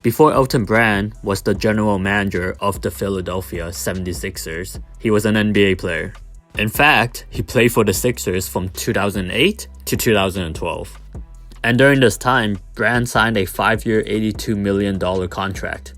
Before Elton Brand was the general manager of the Philadelphia 76'ers, he was an NBA player. In fact, he played for the Sixers from 2008 to 2012. And during this time, Brand signed a 5-year $82 million contract.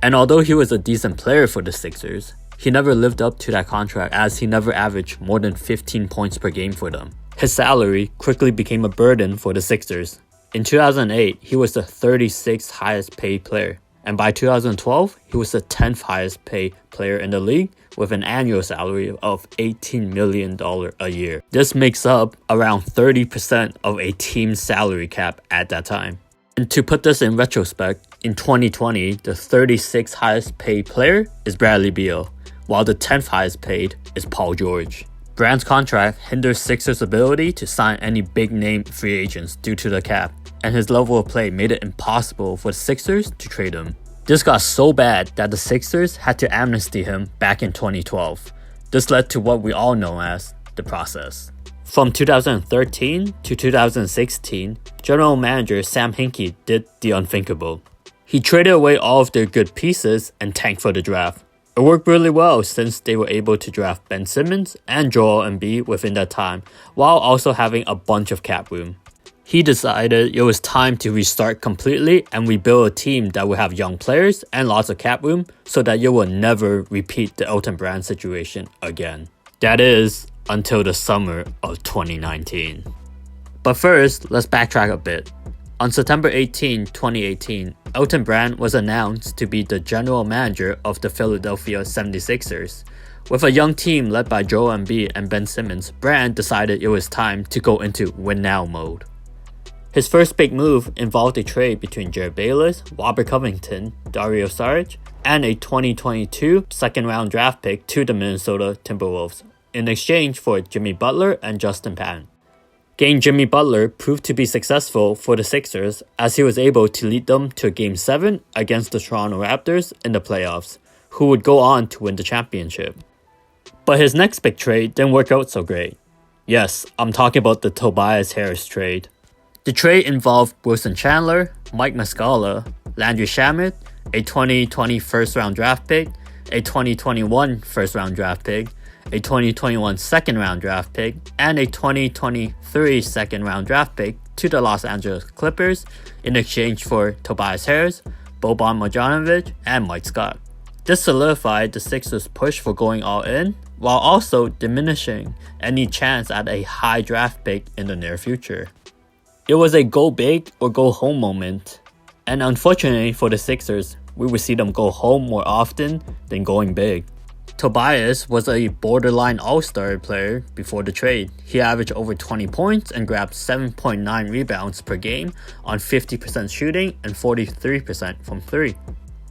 And although he was a decent player for the Sixers, he never lived up to that contract as he never averaged more than 15 points per game for them. His salary quickly became a burden for the Sixers. In 2008, he was the 36th highest paid player, and by 2012, he was the 10th highest paid player in the league with an annual salary of $18 million a year. This makes up around 30% of a team's salary cap at that time. And to put this in retrospect, in 2020, the 36th highest paid player is Bradley Beal, while the 10th highest paid is Paul George. Brand's contract hinders Sixers' ability to sign any big-name free agents due to the cap, and his level of play made it impossible for the Sixers to trade him. This got so bad that the Sixers had to amnesty him back in 2012. This led to what we all know as the process. From 2013 to 2016, General Manager Sam Hinkie did the unthinkable. He traded away all of their good pieces and tanked for the draft. It worked really well since they were able to draft Ben Simmons and Joel Embiid within that time, while also having a bunch of cap room. He decided it was time to restart completely and rebuild a team that would have young players and lots of cap room so that you will never repeat the Elton Brand situation again. That is, until the summer of 2019. But first, let's backtrack a bit. On September 18, 2018, Elton Brand was announced to be the general manager of the Philadelphia 76'ers. With a young team led by Joel Embiid and Ben Simmons, Brand decided it was time to go into win-now mode. His first big move involved a trade between Jerryd Bayless, Robert Covington, Dario Saric, and a 2022 second-round draft pick to the Minnesota Timberwolves in exchange for Jimmy Butler and Justin Patton. Getting Jimmy Butler proved to be successful for the Sixers as he was able to lead them to Game 7 against the Toronto Raptors in the playoffs, who would go on to win the championship. But his next big trade didn't work out so great. Yes, I'm talking about the Tobias Harris trade. The trade involved Wilson Chandler, Mike Muscala, Landry Shamet, a 2020 first-round draft pick, a 2021 first-round draft pick, a 2021 second-round draft pick, and a 2023 second-round draft pick to the Los Angeles Clippers in exchange for Tobias Harris, Boban Marjanovic, and Mike Scott. This solidified the Sixers' push for going all in, while also diminishing any chance at a high draft pick in the near future. It was a go big or go home moment, and unfortunately for the Sixers, we would see them go home more often than going big. Tobias was a borderline all-star player before the trade. He averaged over 20 points and grabbed 7.9 rebounds per game on 50% shooting and 43% from 3.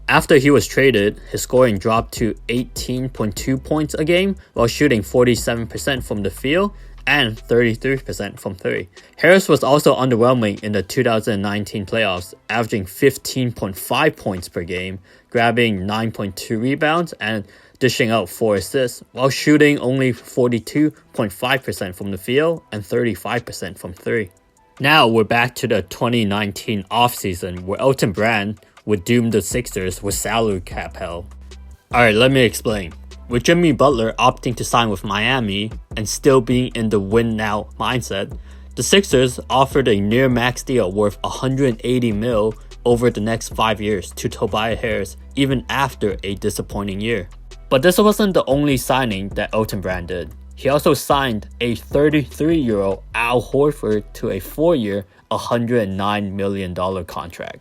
After he was traded, his scoring dropped to 18.2 points a game while shooting 47% from the field and 33% from 3. Harris was also underwhelming in the 2019 playoffs, averaging 15.5 points per game, grabbing 9.2 rebounds and dishing out 4 assists, while shooting only 42.5% from the field and 35% from 3. Now we're back to the 2019 offseason where Elton Brand would doom the Sixers with salary cap hell. Alright, let me explain. With Jimmy Butler opting to sign with Miami and still being in the win-now mindset, the Sixers offered a near-max deal worth $180 million over the next 5 years to Tobias Harris even after a disappointing year. But this wasn't the only signing that Elton Brand did. He also signed a 33-year-old Al Horford to a 4-year, $109 million contract.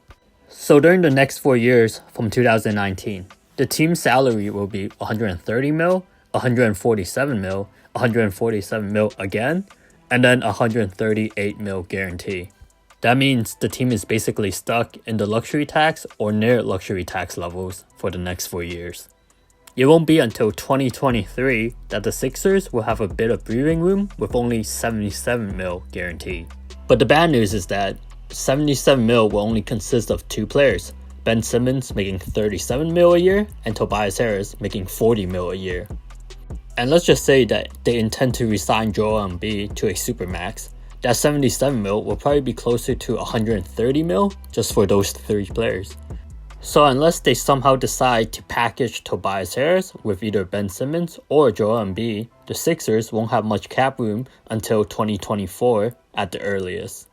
So during the next 4 years from 2019, the team's salary will be $130 million, $147 million, $147 million again, and then $138 million guarantee. That means the team is basically stuck in the luxury tax or near luxury tax levels for the next 4 years. It won't be until 2023 that the Sixers will have a bit of breathing room with only $77 million guaranteed. But the bad news is that $77 million will only consist of 2 players, Ben Simmons making $37 million a year and Tobias Harris making $40 million a year. And let's just say that they intend to re-sign Joel Embiid to a supermax. That $77 million will probably be closer to $130 million just for those 3 players. So unless they somehow decide to package Tobias Harris with either Ben Simmons or Joel Embiid, the Sixers won't have much cap room until 2024 at the earliest.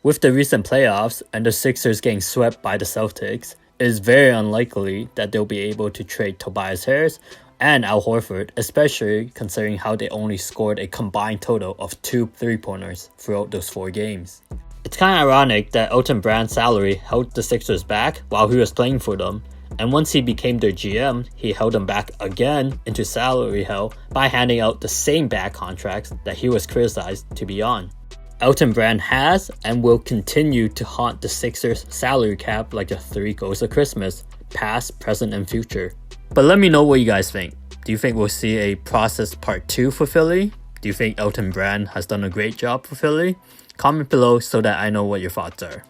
With the recent playoffs and the Sixers getting swept by the Celtics, it is very unlikely that they'll be able to trade Tobias Harris and Al Horford, especially considering how they only scored a combined total of 2 3-pointers throughout those 4 games. It's kind of ironic that Elton Brand's salary held the Sixers back while he was playing for them, and once he became their GM, he held them back again into salary hell by handing out the same bad contracts that he was criticized to be on. Elton Brand has and will continue to haunt the Sixers' salary cap like the 3 ghosts of Christmas, past, present, and future. But let me know what you guys think. Do you think we'll see a process part 2 for Philly? Do you think Elton Brand has done a great job for Philly? Comment below so that I know what your thoughts are.